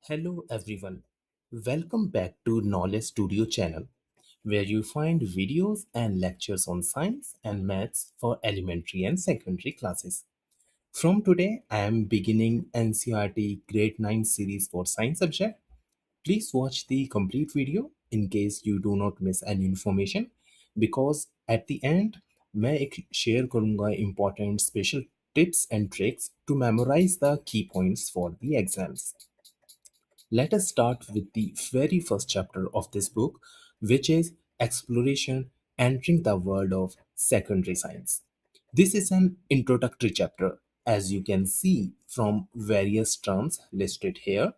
Hello everyone. Welcome back to Knowledge Studio channel where you find videos and lectures on science and maths for elementary and secondary classes. From today I am beginning NCERT Grade 9 series for science subject. Please watch the complete video in case you do not miss any information because at the end मैं एक share करूंगा important special tips and tricks to memorize the key points for the exams. Let us start with the very first chapter of this book, which is Exploration Entering the World of Secondary Science. This is an introductory chapter, as you can see from various terms listed here.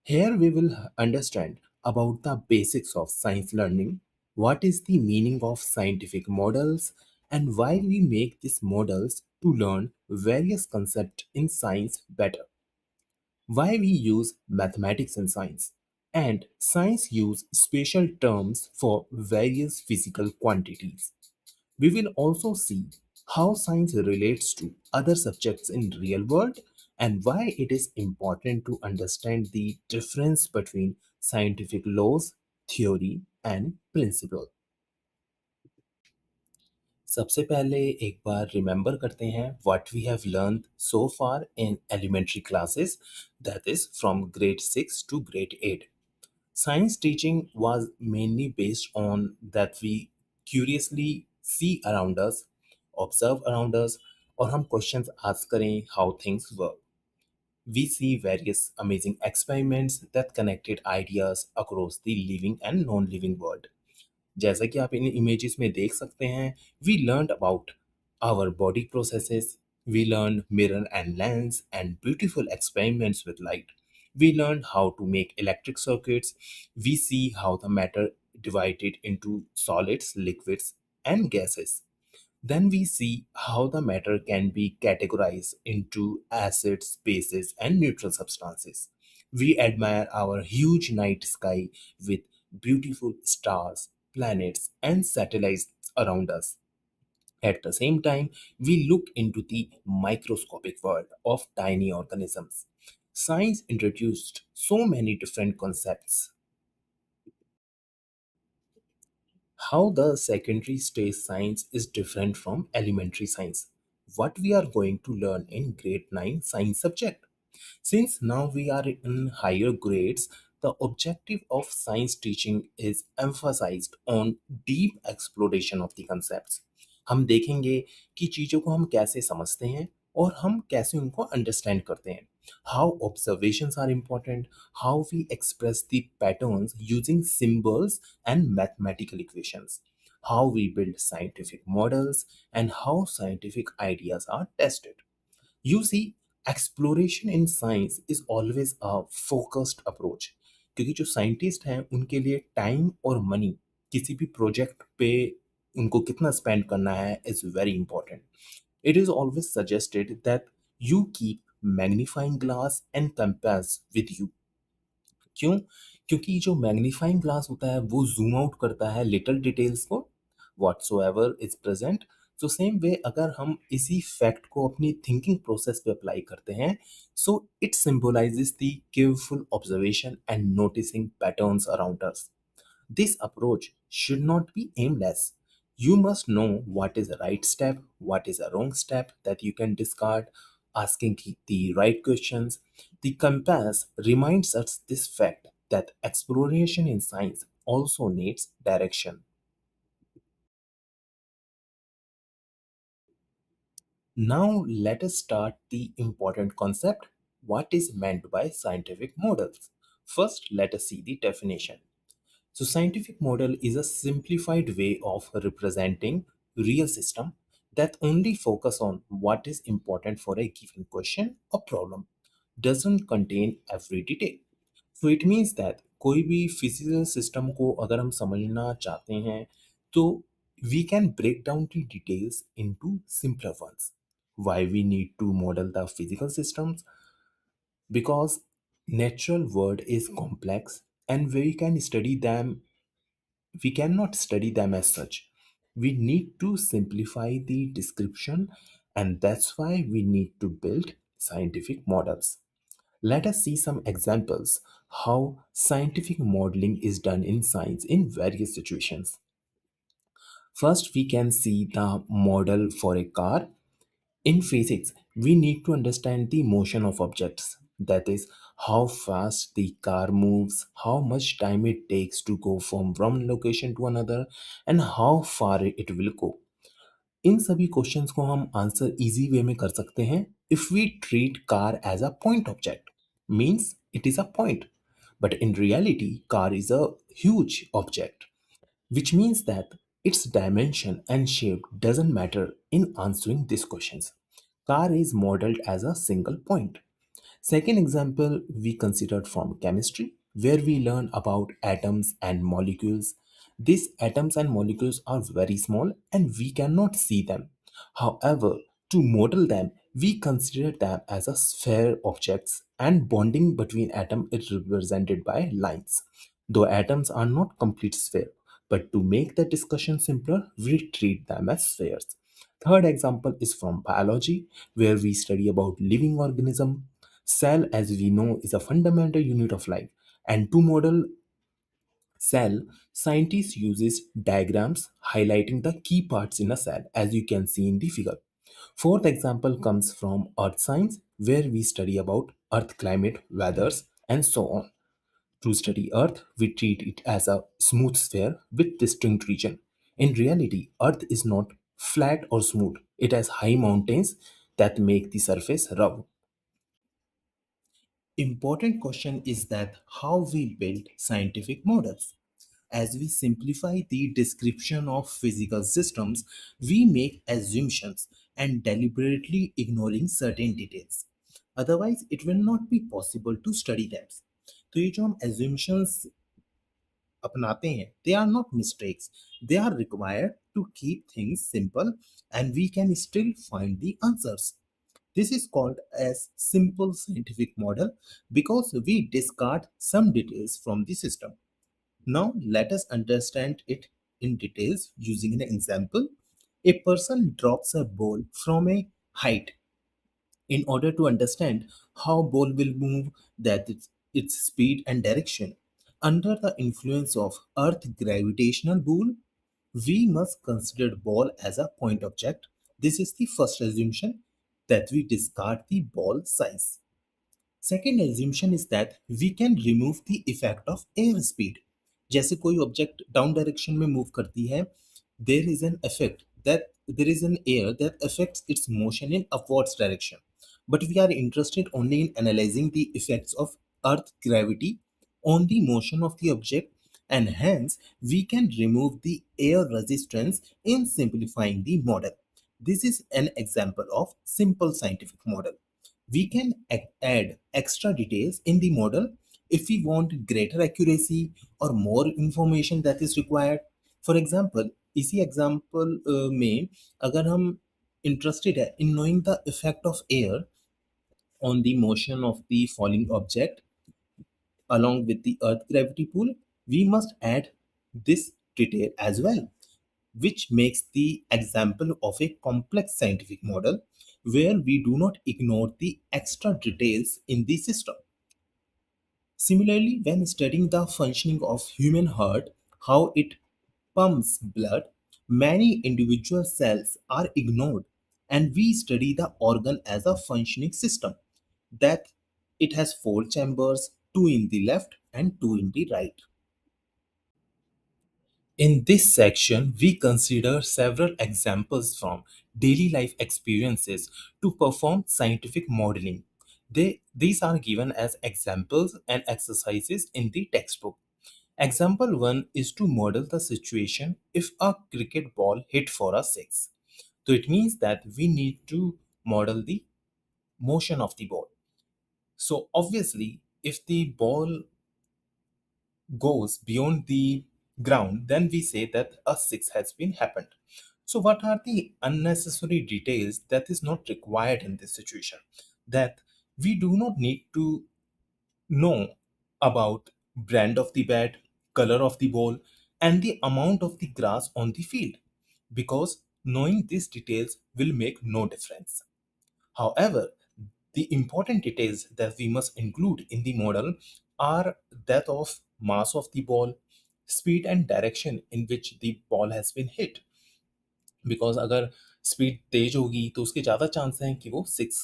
Here we will understand about the basics of science learning, what is the meaning of scientific models, and why we make these models to learn various concepts in science better, why we use mathematics in science, and science use special terms for various physical quantities. We will also see how science relates to other subjects in real world and why it is important to understand the difference between scientific laws, theory and principle. सबसे पहले एक बार remember करते हैं what we have learn so far in elementary classes, that is from grade 6 to grade 8. Science teaching was mainly based on that we curiously see around us, observe around us, और हम questions ask करें how things work. We see various amazing experiments that connected ideas across the living and non-living world. जैसा कि आप इन images में देख सकते हैं, we learn about our body processes, we learn mirror and lens and beautiful experiments with light. We learn how to make electric circuits. We see how the matter divided into solids, liquids, and gases. Then we see how the matter can be categorized into acids, bases, and neutral substances. We admire our huge night sky with beautiful stars, planets, and satellites around us. At the same time, we look into the microscopic world of tiny organisms. Science introduced so many different concepts. How the secondary stage science is different from elementary science. What we are going to learn in grade 9 science subject. Since now we are in higher grades, the objective of science teaching is emphasized on deep exploration of the concepts. हम देखेंगे कि चीज़ों को हम कैसे समझते हैं और हम कैसे उनको अंडरस्टैंड करते हैं. How observations are important, how we express the patterns using symbols and mathematical equations, how we build scientific models, and how scientific ideas are tested. You see, exploration in science is always a focused approach. क्योंकि जो scientist हैं उनके लिए time और money किसी भी project पे उनको कितना स्पेंड करना है is very important. It is always suggested that you keep magnifying glass and compass with you. क्यों? क्योंकि जो मैग्नीफाइंग ग्लास होता है वो ज़ूम आउट करता है लिटिल डिटेल्स को, whatsoever is present. So same way अगर हम इसी फैक्ट को अपनी थिंकिंग प्रोसेस पे अप्लाई करते हैं, so it symbolizes the careful observation and noticing patterns around us. This approach should not be aimless. You must know what is a right step, what is a wrong step that you can discard, asking the right questions. The compass reminds us this fact that exploration in science also needs direction. Now let us start the important concept, what is meant by scientific models. First, let us see the definition. So scientific model is a simplified way of representing real system that only focus on what is important for a given question or problem, doesn't contain every detail. So it means that कोई भी physical system को अगर हम समझना चाहते हैं तो we can break down the details into simpler ones. Why we need to model the physical systems? Because natural world is complex and we cannot study them as such. We need to simplify the description, and that's why we need to build scientific models. Let us see some examples how scientific modeling is done in science in various situations. First, we can see the model for a car. In physics, we need to understand the motion of objects. That is, how fast the car moves, how much time it takes to go from one location to another, and how far it will go. इन सभी questions को हम answer easy way में कर सकते हैं if we treat car as a point object means it is a point but in reality car is a huge object which means that its dimension and shape doesn't matter in answering these questions. Car is modeled as a single point. Second example we considered from chemistry, where we learn about atoms and molecules. These atoms and molecules are very small and we cannot see them. However, to model them, we consider them as a sphere objects and bonding between atom is represented by lines. Though atoms are not complete sphere, but to make the discussion simpler, we treat them as spheres. Third example is from biology, where we study about living organism. Cell, as we know, is a fundamental unit of life. And to model cell, scientists uses diagrams highlighting the key parts in a cell, as you can see in the figure. Fourth example comes from earth science, where we study about earth climate, weathers, and so on. To study Earth, we treat it as a smooth sphere with distinct region. In reality, Earth is not flat or smooth. It has high mountains that make the surface rough. Important question is that how we build scientific models. As we simplify the description of physical systems, we make assumptions and deliberately ignoring certain details. Otherwise, it will not be possible to study them. तो ये जो हम assumptions अपनाते हैं they are not mistakes, they are required to keep things simple and we can still find the answers. This is called as simple scientific model because we discard some details from the system. Now let us understand it in details using an example. A person drops a ball from a height. In order to understand how ball will move, that its speed and direction under the influence of earth gravitational pull, we must consider ball as a point object. This is the first assumption, that we discard the ball size. Second assumption is that we can remove the effect of air speed. जैसे कोई object down direction में move करती है, there is an effect that there is an air that affects its motion in upwards direction, but we are interested only in analyzing the effects of earth gravity on the motion of the object, and hence we can remove the air resistance in simplifying the model. This is an example of simple scientific model. We can add extra details in the model if we want greater accuracy or more information that is required. For example, इसी example में अगर हम interested है in knowing the effect of air on the motion of the falling object along with the earth gravity pull, we must add this detail as well, which makes the example of a complex scientific model where we do not ignore the extra details in the system. Similarly, when studying the functioning of human heart, how it pumps blood, many individual cells are ignored and we study the organ as a functioning system, that it has four chambers, two in the left and two in the right. In this section, we consider several examples from daily life experiences to perform scientific modeling. These are given as examples and exercises in the textbook. Example 1 is to model the situation if a cricket ball hit for a six. So it means that we need to model the motion of the ball. So obviously, if the ball goes beyond the ground, then we say that a six has been happened. So what are the unnecessary details that is not required in this situation? That we do not need to know about brand of the bat, color of the ball, and the amount of the grass on the field, because knowing these details will make no difference. However, The important details that we must include in the model are that of mass of the ball, speed and direction in which the ball has been hit. Because अगर speed तेज होगी तो उसके ज़्यादा chance हैं कि वो six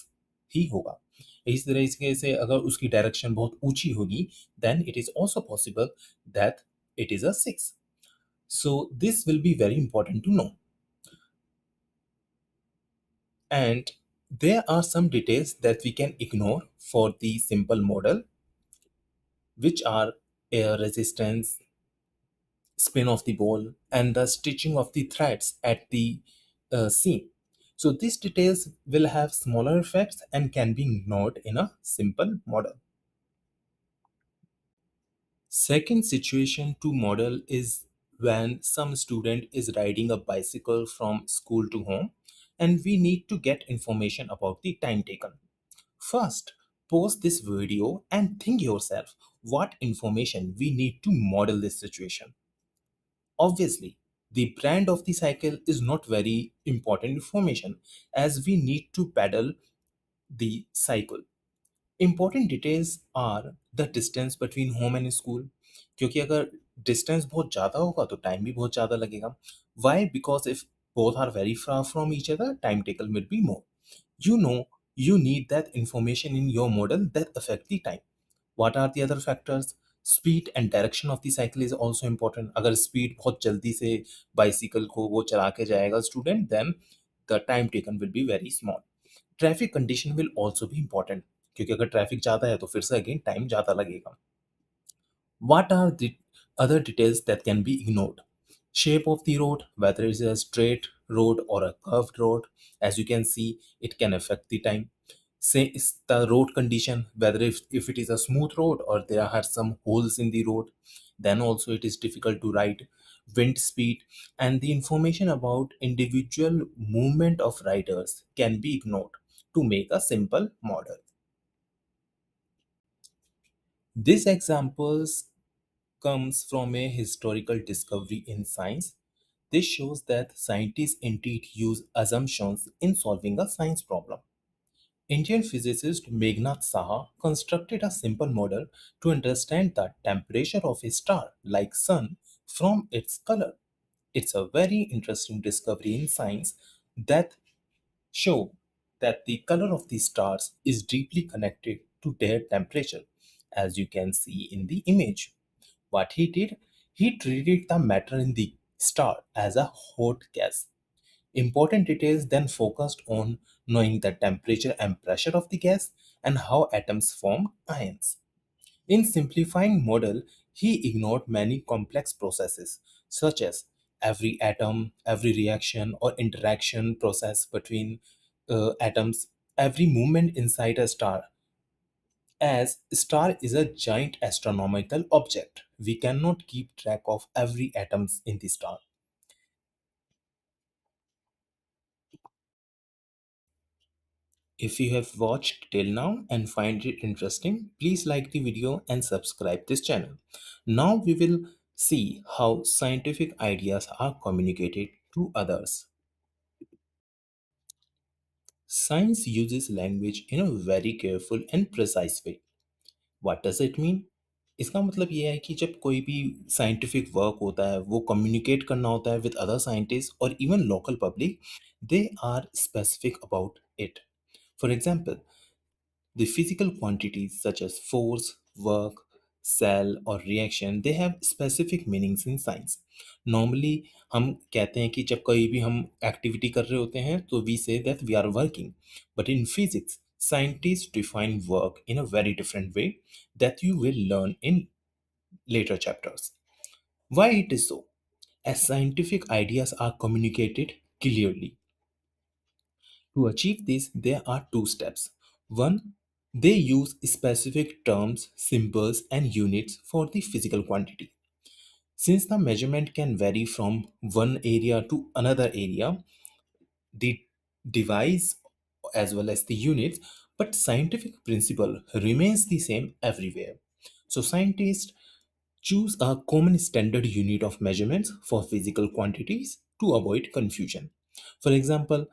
ही होगा। इस तरीके से अगर उसकी डायरेक्शन बहुत ऊंची होगी then it is also possible that it is a six. So this will be very important to know. And there are some details that we can ignore for the simple model, which are air resistance, spin of the ball, and the stitching of the threads at the seam. So these details will have smaller effects and can be ignored in a simple model. Second situation to model is when some student is riding a bicycle from school to home and we need to get information about the time taken. First, pause this video and think yourself what information we need to model this situation. Obviously, the brand of the cycle is not very important information as we need to pedal the cycle. Important details are the distance between home and school, क्योंकि अगर distance बहुत ज़्यादा होगा तो time भी बहुत ज़्यादा लगेगा. Why? Because if both are very far from each other, time taken will be more. You know, you need that information in your model that affect the time. What are the other factors? Speed and direction of the cycle is also important. अगर speed बहुत जल्दी से bicycle को वो चला के जाएगा student, then the time taken will be very small. Traffic condition will also be important, क्योंकि अगर traffic ज़्यादा है तो फिर से again time ज़्यादा लगेगा. What are the other details that can be ignored? Shape of the road, whether it is a straight road or a curved road, as you can see, it can affect the time. Say is the road condition, whether if it is a smooth road or there are some holes in the road, then also it is difficult to ride. Wind speed and the information about individual movement of riders can be ignored to make a simple model. These examples comes from a historical discovery in science. This shows that scientists indeed use assumptions in solving a science problem. Indian physicist Meghnad Saha constructed a simple model to understand the temperature of a star like sun from its color. It's a very interesting discovery in science that show that the color of the stars is deeply connected to their temperature, as you can see in the image. What he did, he treated the matter in the star as a hot gas. Important details then focused on knowing the temperature and pressure of the gas and how atoms form ions. In simplifying model, he ignored many complex processes such as every atom, every reaction or interaction process between atoms, every movement inside a star. As star is a giant astronomical object, we cannot keep track of every atoms in the star. If you have watched till now and find it interesting, please like the video and subscribe this channel. Now we will see how scientific ideas are communicated to others. Science uses language in a very careful and precise way. What does it mean? इसका मतलब ये है कि जब कोई भी scientific work होता है वो कम्युनिकेट करना होता है विद अदर साइंटिस्ट और even local public, they are specific about it. For example, the physical quantities such as force, work, cell or reaction, they have specific meanings in science. Normally हम कहते हैं कि जब कोई भी हम एक्टिविटी कर रहे होते हैं तो we say that we are working. But in physics, scientists define work in a very different way that you will learn in later chapters. Why it is so? As scientific ideas are communicated clearly. To achieve this, there are two steps. One, they use specific terms, symbols, and units for the physical quantity. Since the measurement can vary from one area to another area, the device as well as the units, but scientific principle remains the same everywhere. So scientists choose a common standard unit of measurements for physical quantities to avoid confusion. For example,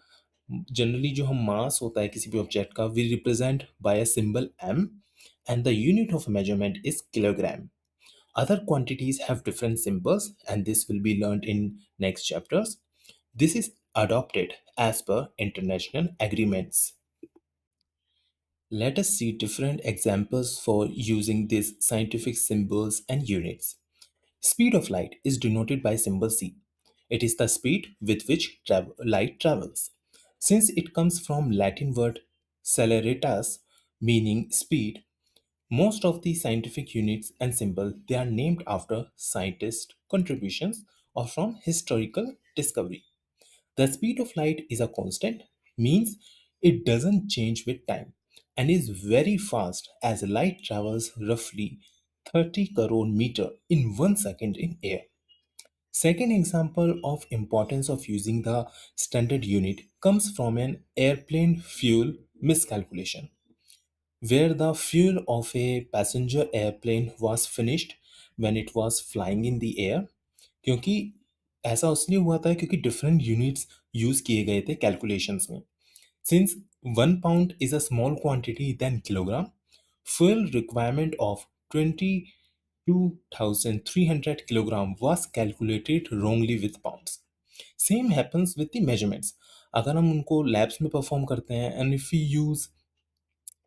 generally जो हम mass होता है किसी भी object का, we represent by a symbol m, and the unit of measurement is kilogram. Other quantities have different symbols, and this will be learned in next chapters. This is adopted as per international agreements. Let us see different examples for using these scientific symbols and units. Speed of light is denoted by symbol c. It is the speed with which light travels. Since it comes from Latin word celeritas, meaning speed, most of the scientific units and symbols they are named after scientist contributions or from historical discovery. The speed of light is a constant, means it doesn't change with time and is very fast as light travels roughly 30 crore meter in 1 second in air. Second example of importance of using the standard unit comes from an airplane fuel miscalculation where the fuel of a passenger airplane was finished when it was flying in the air. क्योंकि ऐसा इसलिए हुआ था क्योंकि different units use किए गए थे calculations में. Since 1 pound is a small quantity than kilogram, fuel requirement of 22,300 kilogram was calculated wrongly with pounds. Same happens with the measurements. अगर हम उनको लैब्स में परफॉर्म करते हैं and if we use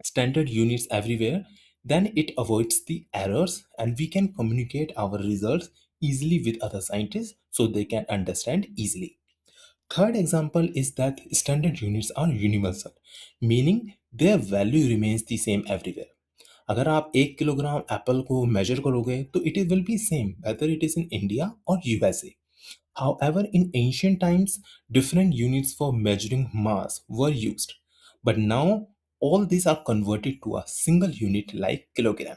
standard units everywhere, then it avoids the errors and we can communicate our results easily with other scientists so they can understand easily. Third example is that standard units are universal, meaning their value remains the same everywhere. अगर आप 1 kilogram Apple को major करोगे तो it will be same whether it is in India और USA. However, in ancient times, different units for measuring mass were used, but now all these are converted to a single unit like kilogram.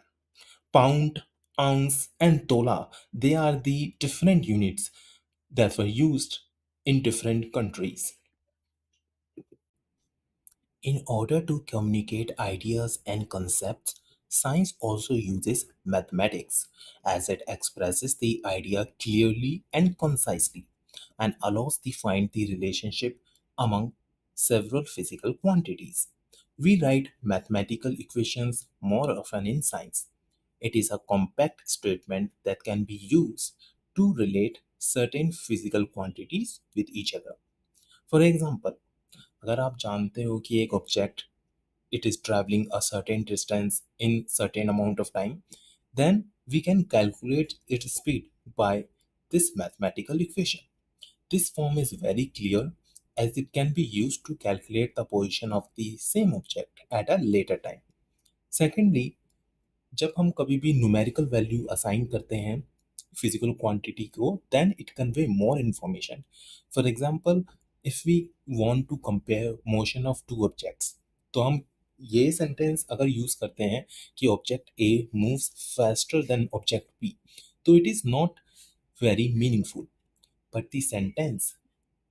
Pound, ounce, and tola, they are the different units that were used in different countries. In order to communicate ideas and concepts, science also uses mathematics as it expresses the idea clearly and concisely and allows to find the relationship among several physical quantities. We write mathematical equations more often in science. It is a compact statement that can be used to relate certain physical quantities with each other. For example, अगर आप जानते हो कि एक object it is traveling a certain distance in certain amount of time, then we can calculate its speed by this mathematical equation. This form is very clear as it can be used to calculate the position of the same object at a later time. Secondly, जब हम कभी भी numerical value assign करते हैं physical quantity को, then it convey more information. For example, if we want to compare motion of two objects, तो हम ये सेंटेंस अगर यूज करते हैं कि object A moves faster than object B, तो it is not very meaningful. But the sentence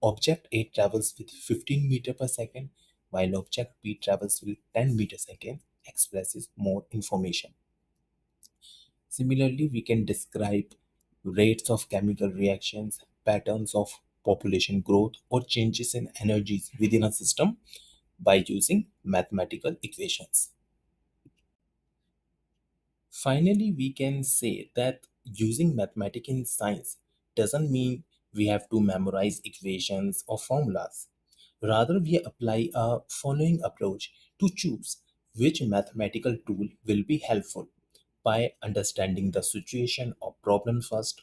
object A travels with 15 meter per second while object B travels with 10 meter second expresses more information. Similarly, we can describe rates of chemical reactions, patterns of population growth, or changes in energies within a system by using mathematical equations. Finally, we can say that using mathematics in science doesn't mean we have to memorize equations or formulas. Rather, we apply a following approach to choose which mathematical tool will be helpful by understanding the situation or problem first,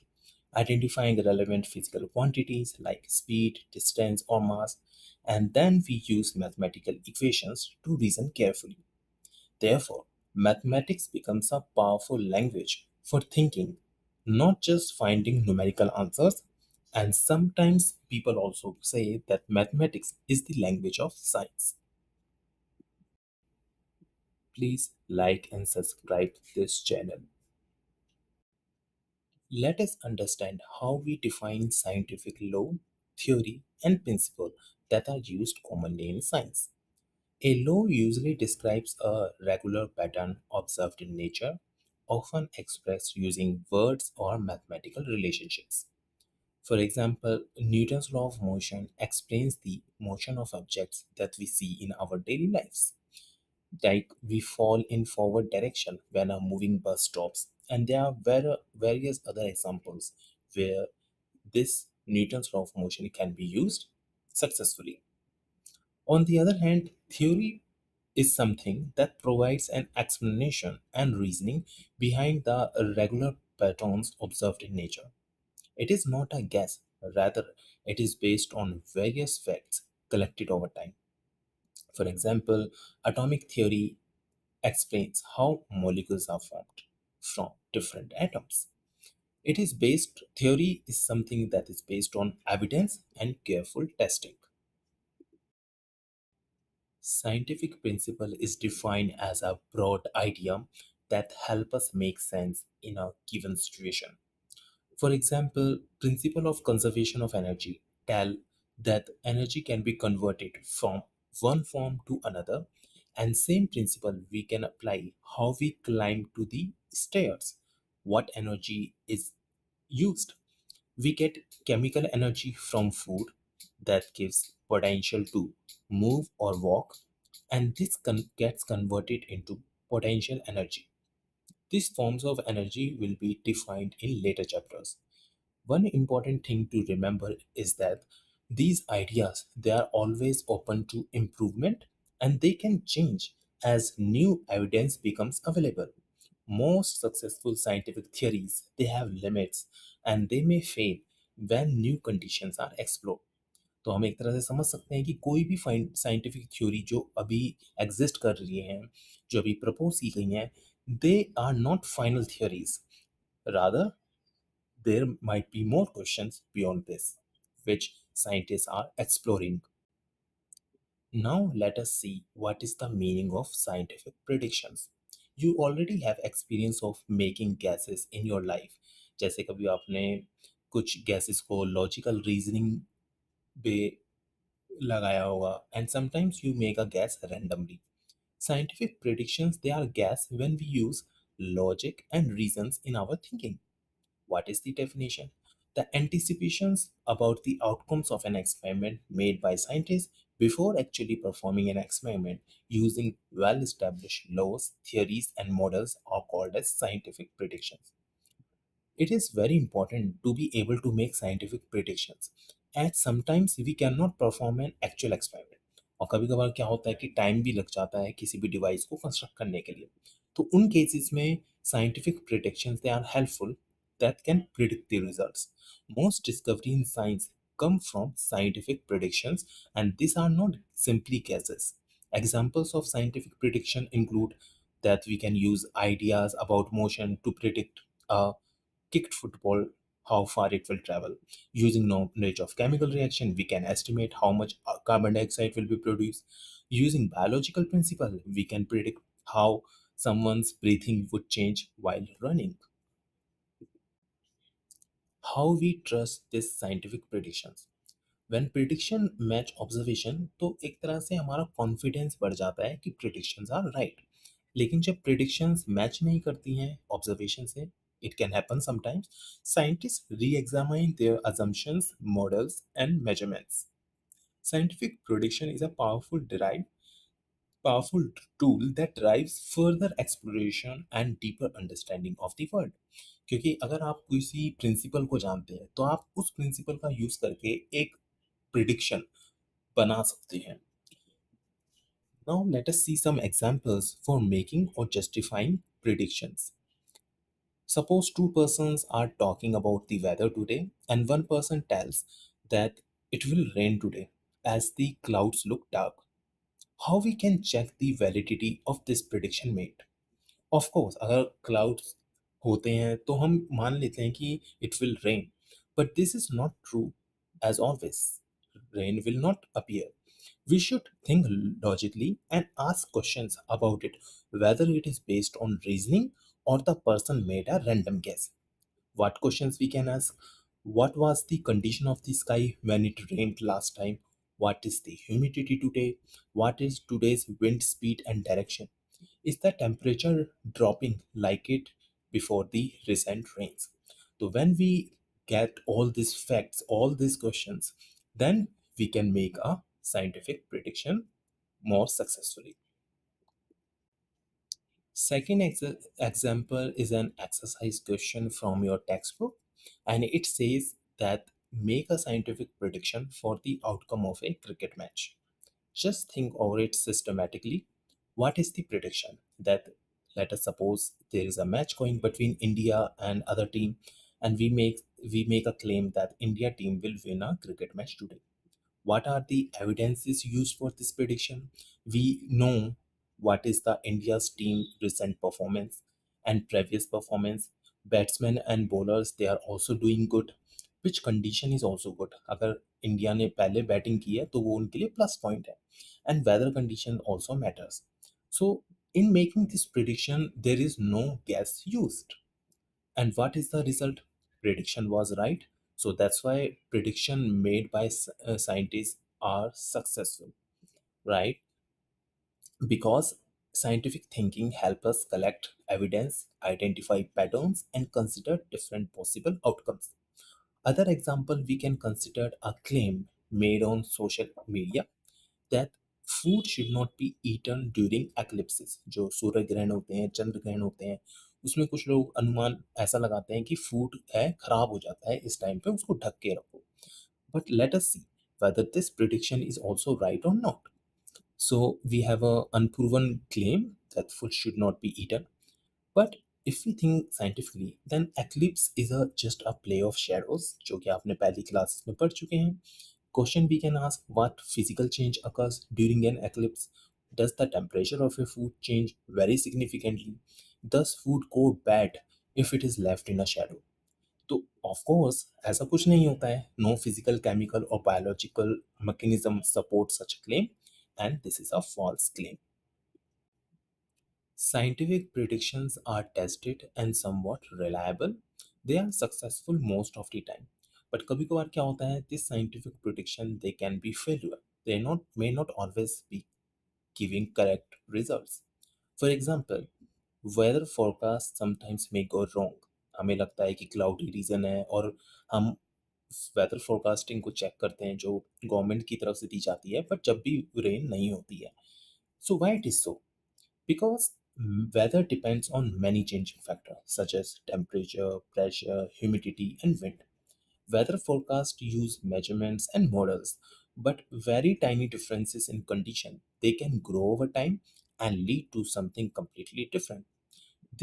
identifying relevant physical quantities like speed, distance, or mass, and then we use mathematical equations to reason carefully. Therefore, mathematics becomes a powerful language for thinking, not just finding numerical answers. And sometimes people also say that mathematics is the language of science. Please like and subscribe this channel. Let us understand how we define scientific law, theory, and principle that are used commonly in science. A law usually describes a regular pattern observed in nature, often expressed using words or mathematical relationships. For example, Newton's law of motion explains the motion of objects that we see in our daily lives. Like we fall in forward direction when a moving bus stops, and there are various other examples where this Newton's law of motion can be used successfully. On the other hand, theory is something that provides an explanation and reasoning behind the regular patterns observed in nature. It is not a guess, rather, it is based on various facts collected over time. For example, atomic theory explains how molecules are formed from different atoms. Theory is something that is based on evidence and careful testing. Scientific principle is defined as a broad idea that help us make sense in a given situation. For example, principle of conservation of energy tell that energy can be converted from one form to another, and same principle we can apply how we climb to the stairs. What energy is used? We get chemical energy from food that gives potential to move or walk, and this gets converted into potential energy. These forms of energy will be defined in later chapters. One important thing to remember is that these ideas they are always open to improvement, and they can change as new evidence becomes available. Most successful scientific theories they have limits, and they may fail when new conditions are explored. तो हम एक तरह से समझ सकते हैं कि कोई भी साइंटिफिक थ्योरी जो अभी एग्जिस्ट कर रही हैं, जो अभी प्रपोज की गई हैं, they are not final theories. Rather, there might be more questions beyond this, which scientists are exploring. Now, let us see what is the meaning of scientific predictions. You already have experience of making guesses in your life. जैसे कभी आपने कुछ guesses को logical reasoning पे लगाया होगा, and sometimes you make a guess randomly. Scientific predictions they are guess when we use logic and reasons in our thinking. What is the definition? The anticipations about the outcomes of an experiment made by scientists before actually performing an experiment using well established laws, theories, and models are called as scientific predictions. It is very important to be able to make scientific predictions, and sometimes we cannot perform an actual experiment. और कभी कभार क्या होता है कि time भी लग जाता है किसी भी डिवाइस को कंस्ट्रक्ट करने के लिए. तो उन केसेस में scientific predictions they are helpful that can predict the results. Most discovery in science come from scientific predictions, and these are not simply guesses. Examples of scientific prediction include that we can use ideas about motion to predict a kicked football, how far it will travel. Using knowledge of chemical reaction, we can estimate how much carbon dioxide will be produced. Using biological principle, we can predict how someone's breathing would change while running. How we trust these scientific predictions. When prediction match observation, तो एक तरह से हमारा confidence बढ़ जाता है कि predictions are right. लेकिन जब predictions मैच नहीं करती हैं ऑब्जर्वेशन से, it can happen sometimes, scientists re-examine their assumptions, models, and measurements. Scientific prediction is a powerful tool that drives further exploration and deeper understanding of the world. क्योंकि अगर आप किसी प्रिंसिपल को जानते हैं तो आप उस प्रिंसिपल का यूज करके एक प्रिडिक्शन बना सकते हैं. Now let us see some examples for making or justifying predictions. Suppose two persons are talking about the weather today, and one person tells that it will rain today as the clouds look dark. How we can check the validity of this prediction made? Of course, अगर clouds होते हैं तो हम मान लेते हैं कि it will rain, but this is not true. As always, rain will not appear. We should think logically and ask questions about it, whether it is based on reasoning or the person made a random guess. What questions we can ask? What was the condition of the sky when it rained last time? What is the humidity today? What is today's wind speed and direction? Is the temperature dropping like it before the recent rains? So when we get all these facts, all these questions, then we can make a scientific prediction more successfully. Second example is an exercise question from your textbook, and it says that make a scientific prediction for the outcome of a cricket match. Just think over it systematically. What is the prediction? That, let us suppose there is a match going between India and other team, and we make a claim that India team will win a cricket match today. What are the evidences used for this prediction? We know what is the India's team recent performance and previous performance. Batsmen and bowlers, they are also doing good. Which condition is also good? अगर India ने पहले batting की है तो वो उनके लिए plus point है. And weather condition also matters. So in making this prediction, there is no guess used. And what is the result? Prediction was right. So that's why prediction made by scientists are successful, right? Because scientific thinking help us collect evidence, identify patterns, and consider different possible outcomes. Other example, we can consider a claim made on social media that food should not be eaten during eclipses. जो सूर्य ग्रहण होते हैं, चंद्र ग्रहण होते हैं, उसमें कुछ लोग अनुमान ऐसा लगाते हैं कि फूड है खराब हो जाता है इस टाइम पे, उसको ढक के रखो. But let us see whether this prediction is also right or not. So we have a unproven claim that food should not be eaten. But if we think scientifically, then eclipse is a just a play of shadows, जो कि आपने पहली classes में पढ़ चुके हैं. Question we can ask: what physical change occurs during an eclipse? Does the temperature of a food change very significantly? Does food go bad if it is left in a shadow? तो of course ऐसा कुछ नहीं होता है. No physical, chemical or biological mechanism support such a claim, and this is a false claim. Scientific predictions are tested and somewhat reliable. They are successful most of the time. But कभी कभार क्या होता है, this scientific prediction they can be failure. They not may not always be giving correct results. For example, weather forecast sometimes may go wrong. हमें लगता है कि cloudy reason है और हम वेदर फोरकास्टिंग को चेक करते हैं जो गवर्नमेंट की तरफ से दी जाती है, बट जब भी रेन नहीं होती है. So why it is so? Because weather depends on many changing factors such as temperature, pressure, humidity, and wind. Weather forecasts use measurements and models, but very tiny differences in condition. They can grow over time and lead to something completely different.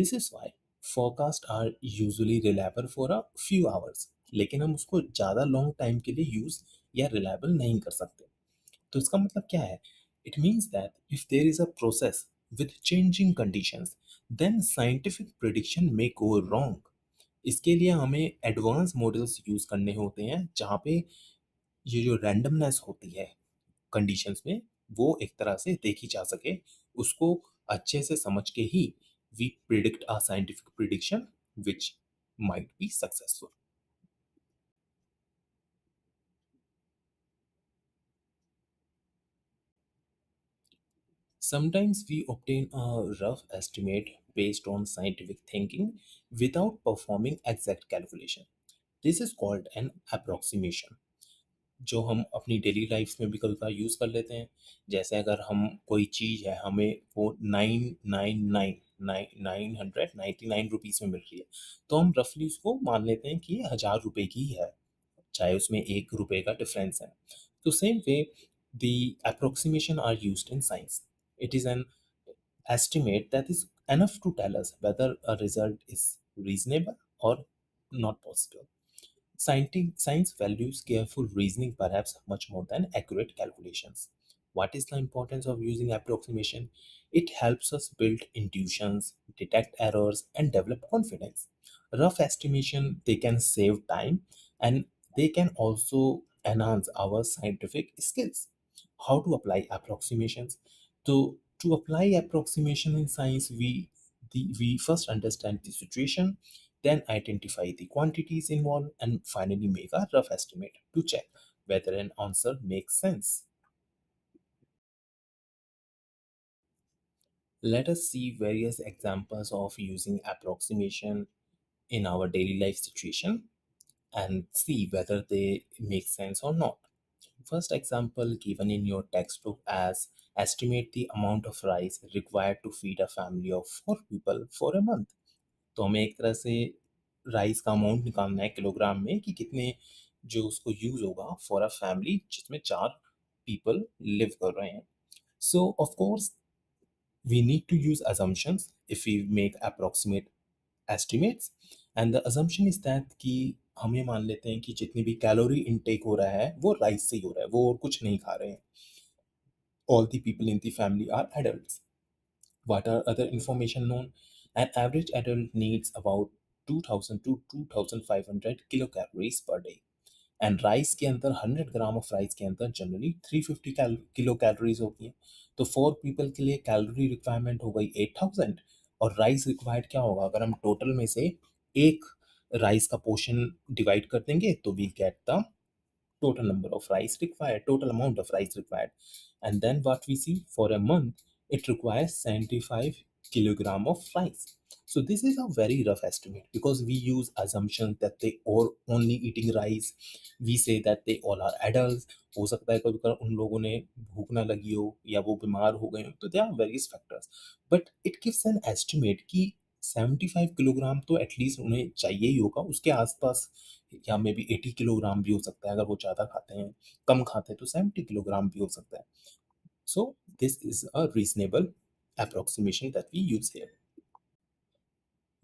This is why forecasts are usually reliable for a few hours. लेकिन हम उसको ज़्यादा long time के लिए use या reliable नहीं कर सकते. तो इसका मतलब क्या है? It means that if there is a process with changing conditions, then scientific prediction may go wrong. इसके लिए हमें एडवांस मॉडल्स यूज करने होते हैं जहाँ पे ये जो रैंडमनेस होती है कंडीशंस में, वो एक तरह से देखी जा सके. उसको अच्छे से समझ के ही we predict a scientific prediction which might be successful. Sometimes we obtain a rough estimate based on scientific thinking without performing exact calculation. This is called an approximation. जो हम अपनी डेली लाइफ में भी कभी कभार यूज़ कर लेते हैं. जैसे अगर हम कोई चीज़ है, हमें वो 999 में मिल रही है, तो हम रफली उसको मान लेते हैं कि ये 1000 रुपये की है, चाहे उसमें 1 रुपये का डिफरेंस है. तो same way the approximation are used in science. It is an estimate that is enough to tell us whether a result is reasonable or not possible. Science values careful reasoning perhaps much more than accurate calculations. What is the importance of using approximation? It helps us build intuitions, detect errors, and develop confidence. Rough estimation, they can save time and they can also enhance our scientific skills. How to apply approximations? To apply approximation in science, we first understand the situation, then identify the quantities involved, and finally make a rough estimate to check whether an answer makes sense. Let us see various examples of using approximation in our daily life situation. and see whether they make sense or not. First example given in your textbook as estimate the amount of rice required to feed a family of 4 people for a month. तो हमें एक तरह से rice का amount निकालना है kilogram में कि कितने जो उसको यूज होगा फॉर अ फैमिली जिसमें 4 पीपल लिव कर रहे हैं. So of course we need to use assumptions if we make approximate estimates, and the assumption is that कि हम ये मान लेते हैं कि जितनी भी कैलोरी इनटेक हो रहा है वो राइस से ही हो रहा है, वो और कुछ नहीं खा रहे हैं. All the people in the family are adults. What are other information known? An average adult needs about 2000 to 2500 kilocalories per day. And rice के अंदर 100 ग्राम ऑफ राइस के अंदर जनरली 350 किलो कैलोरीज होती हैं. तो 4 पीपल के लिए calorie requirement हो गई 8000. और राइस रिक्वायर्ड क्या होगा अगर हम टोटल में से एक राइस का पोर्शन डिवाइड कर देंगे तो we get the total number of rice required, total amount of rice required. And then what we see for a month, it requires 75 kilogram of rice. So this is a very rough estimate because we use assumption that they all only eating rice. We say that they all are adults. हो सकता है कभी कभी उन लोगों ने भूख ना लगी हो या वो बीमार हो गए हो, तो there are various factors. But it gives an estimate कि 75 किलोग्राम तो एटलीस्ट उन्हें चाहिए ही होगा, उसके आसपास या मे बी 80 किलोग्राम भी हो सकता है अगर वो ज़्यादा खाते हैं. कम खाते हैं तो 70 किलोग्राम भी हो सकता है. So this is a reasonable approximation that we use here.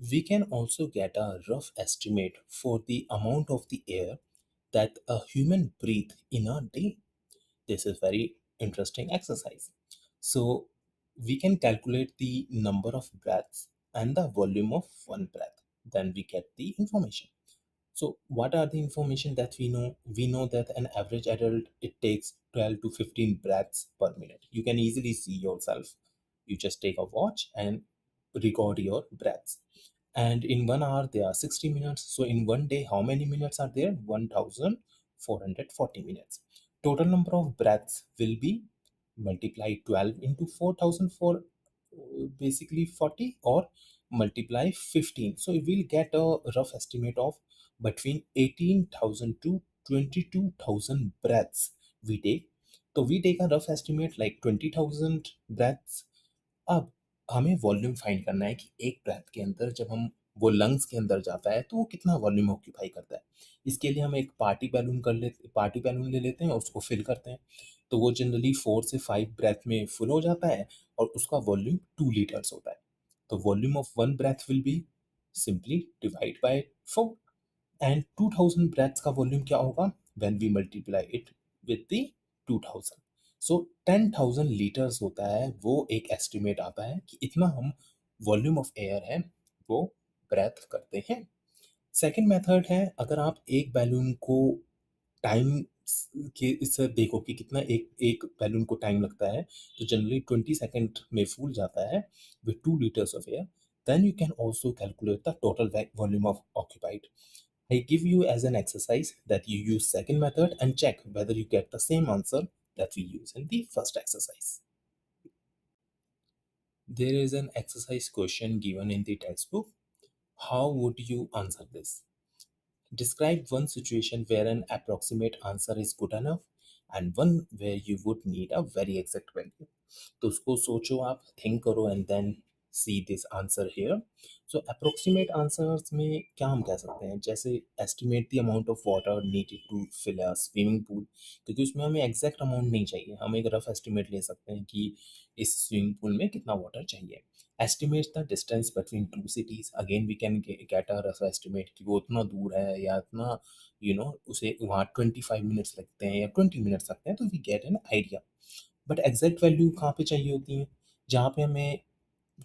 We can also get a rough estimate for the amount of the air that a human breathe in a day. This is very interesting exercise. So we can calculate the number of breaths and the volume of one breath. Then we get the information. So what are the information that we know? We know that an average adult it takes 12 to 15 breaths per minute. You can easily see yourself. You just take a watch and record your breaths. And in 1 hour there are 60 minutes. So in one day, how many minutes are there? 1440 minutes. Total number of breaths will be multiply 12 into 4000 for basically 40 or multiply 15. So we'll get a rough estimate of between 18,000 to 22,000 breaths we take. तो we take a rough estimate like 20,000 breaths. अब हमें volume find करना है कि एक breath के अंदर जब हम वो लंग्स के अंदर जाता है तो वो कितना वॉल्यूम ऑक्यूपाई करता है. इसके लिए हम एक पार्टी बैलून ले लेते हैं और उसको फिल करते हैं. तो वो जनरली 4 से 5 ब्रेथ में फुल हो जाता है और उसका वॉल्यूम 2 लीटर्स होता है. तो volume of one breath will be simply divide by 4. And 2000 breaths का वॉल्यूम क्या होगा when we multiply it with the 2000. So 10,000 litres होता है, वो एक एस्टिमेट आता है कि इतना हम वॉल्यूम ऑफ एयर है वो ब्रेथ करते हैं. सेकेंड मेथड है अगर आप एक बैलून को टाइम के इससे देखो कि कितना एक एक बैलून को टाइम लगता है, तो जनरली 20 सेकेंड में फूल जाता है with 2 litres of air. then you can also calculate the total volume of occupied. I give you as an exercise that you use second method and check whether you get the same answer that we use in the first exercise. There is an exercise question given in the textbook. How would you answer this? Describe one situation where an approximate answer is good enough and one where you would need a very exact value. तो उसको सोचो आप, think करो and then see this answer here. So approximate answers में क्या हम कह सकते हैं, जैसे estimate the amount of water needed to fill a swimming pool, क्योंकि उसमें हमें एग्जैक्ट अमाउंट नहीं चाहिए, हम एक रफ एस्टिमेट ले सकते हैं कि इस स्विमिंग पूल में कितना वाटर चाहिए. Estimate the distance between two cities, again we can get a rough estimate कि वो उतना दूर है या इतना उसे वहाँ 25 मिनट्स लगते हैं या 20 मिनट्स लगते हैं, तो we get an idea. But exact value कहाँ पे चाहिए होती है, जहाँ पे हमें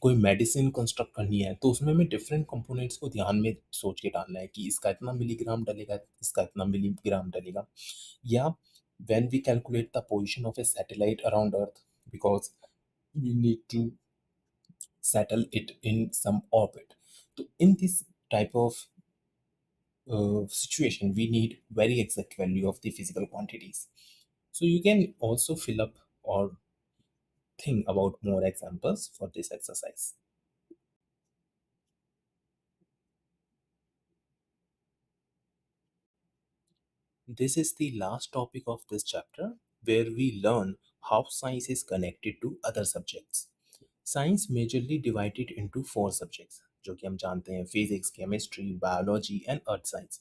कोई मेडिसिन कंस्ट्रक्ट करनी है तो उसमें हमें डिफरेंट कंपोनेंट्स को ध्यान में सोच के डालना है कि इसका इतना मिलीग्राम डलेगा, इसका इतना मिलीग्राम डलेगा. या when we calculate the position of a satellite around earth, because we need to settle it in some orbit. So in this type of situation we need very exact value of the physical quantities. So you can also fill up or think about more examples for this exercise. This is the last topic of this chapter where we learn how science is connected to other subjects. Science majorly divided into four subjects जो कि हम जानते हैं physics chemistry biology and earth science.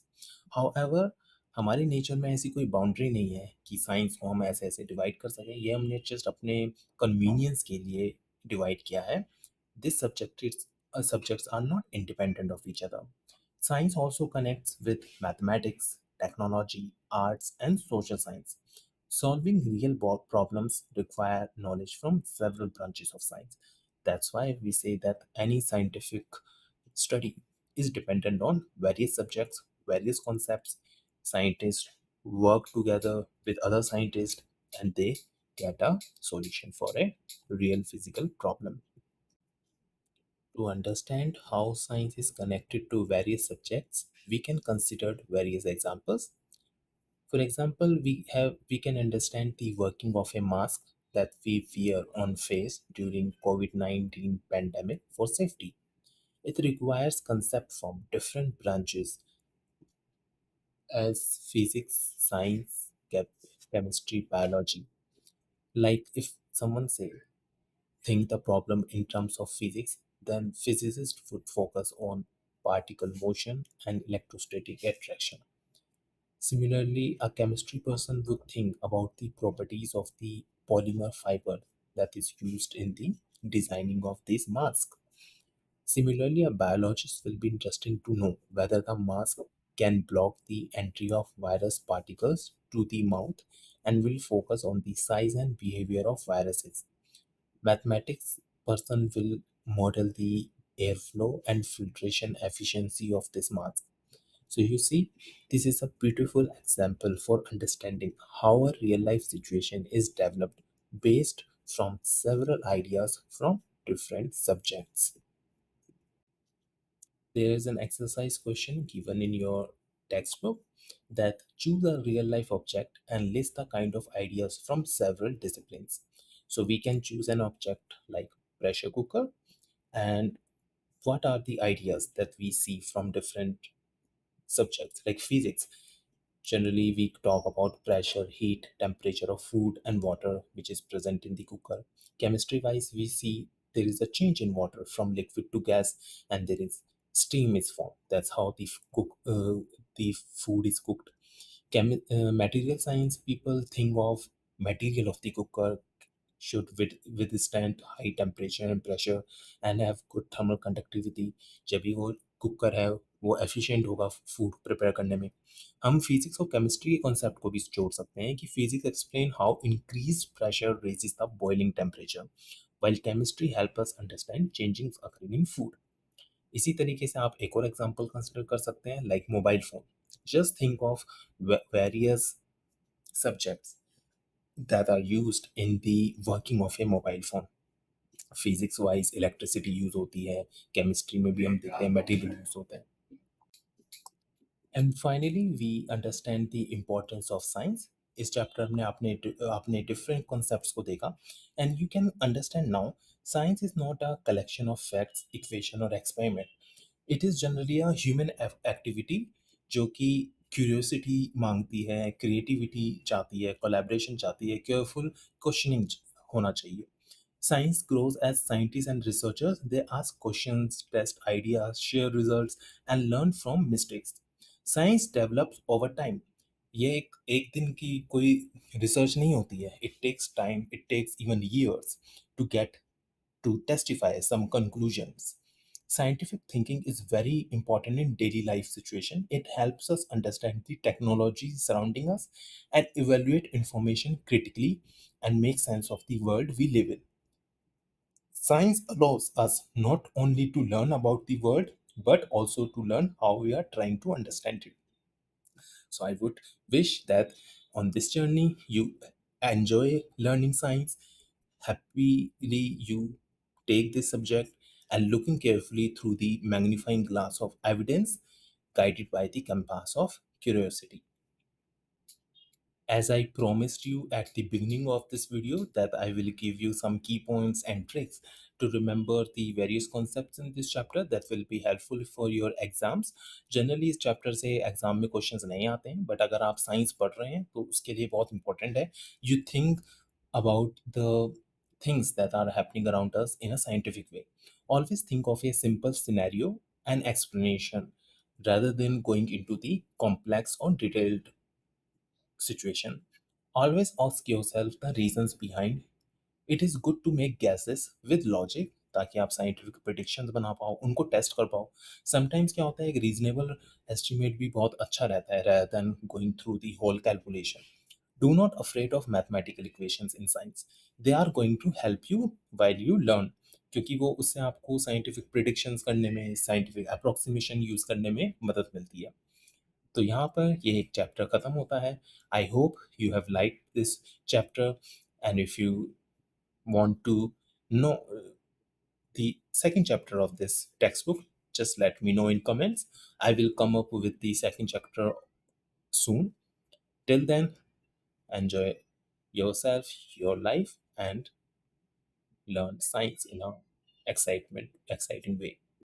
However हमारे nature में ऐसी कोई boundary नहीं है कि साइंस को हम ऐसे ऐसे डिवाइड कर सकें. ये हमने जस्ट अपने कन्वीनियंस के लिए डिवाइड किया है. This subjects are not independent of each other. Science also connects with mathematics, technology, arts, and social science. Solving real world problems require knowledge from several branches of science. That's why we say that any scientific study is dependent on various subjects, various concepts. Scientists work together with other scientists and they get a solution for a real physical problem. To understand how science is connected to various subjects, we can consider various examples. For example, we can understand the working of a mask that we wear on face during COVID-19 pandemic for safety. It requires concept from different branches as physics, science, chemistry, biology. Like if someone say think the problem in terms of physics, then physicists would focus on particle motion and electrostatic attraction. Similarly, a chemistry person would think about the properties of the polymer fiber that is used in the designing of this mask. Similarly, a biologist will be interested to know whether the mask can block the entry of virus particles to the mouth and will focus on the size and behavior of viruses. Mathematics person will model the airflow and filtration efficiency of this mask. So you see, this is a beautiful example for understanding how a real life situation is developed based from several ideas from different subjects. There is an exercise question given in your textbook that choose a real life object and list the kind of ideas from several disciplines. So we can choose an object like pressure cooker and what are the ideas that we see from different subjects like physics. Generally, we talk about pressure, heat, temperature of food and water which is present in the cooker. Chemistry wise, we see there is a change in water from liquid to gas and there is steam is formed. That's how the food is cooked. Material science people think of material of the cooker should withstand high temperature and pressure and have good thermal conductivity. जब भी वो cooker है वो efficient होगा food prepare करने में. हम physics और केमिस्ट्री के कॉन्सेप्ट को भी जोड़ सकते हैं कि physics explain how increase pressure raises the boiling temperature while chemistry help us understand changing occurring in food. इसी तरीके से आप एक और एग्जांपल कंसिडर कर सकते हैं like mobile phone. Just think of various subjects that are used in the working of a mobile phone. Physics wise electricity use होती है, केमिस्ट्री में भी हम देखते हैं मटेरियल यूज होता है. And finally we understand the importance of science. इस चैप्टर में आपने डिफरेंट कॉन्सेप्ट्स को देखा and you can understand now science is not a collection of facts equation और experiment. It is generally a human activity जो कि curiosity मांगती है, क्रिएटिविटी चाहती है, कोलैबोरेशन चाहती है, केयरफुल क्वेश्चनिंग होना चाहिए. Science grows as scientists and researchers. They ask questions, test ideas, share results, and learn from mistakes. Science develops over time. ये एक दिन की कोई रिसर्च नहीं होती है. It takes time. It takes even years to get to testify some conclusions. Scientific thinking is very important in daily life situation. It helps us understand the technology surrounding us and evaluate information critically and make sense of the world we live in. Science allows us not only to learn about the world, but also to learn how we are trying to understand it. So, I would wish that on this journey you enjoy learning science. Happily, you take this subject and looking carefully through the magnifying glass of evidence, guided by the compass of curiosity. As I promised you at the beginning of this video that I will give you some key points and tricks to remember the various concepts in this chapter that will be helpful for your exams. Generally इस chapter से exam में questions नहीं आते हैं, but अगर आप science पढ़ रहे हैं तो उसके लिए बहुत इंपॉर्टेंट है you think about the things that are happening around us in a scientific way. Always think of a simple scenario and explanation rather than going into the complex or detailed situation. Always ask yourself the reasons behind. It is good to make guesses with logic ताकि आप scientific predictions बना पाओ, उनको test कर पाओ. Sometimes क्या होता है, एक रीजनेबल एस्टिमेट भी बहुत अच्छा रहता है rather than going through the whole calculation. Do not afraid of mathematical equations in science. They are going to help you while you learn. क्योंकि वो उससे आपको साइंटिफिक प्रिडिक्शंस करने में, साइंटिफिक अप्रोक्सीमेशन यूज करने में मदद मिलती है. तो यहाँ पर ये एक चैप्टर खत्म होता है. I hope you have like this chapter, and if you want to know the second chapter of this textbook, just let me know in comments. I will come up with the second chapter soon. Till then, enjoy yourself, your life, and learn science in a exciting way.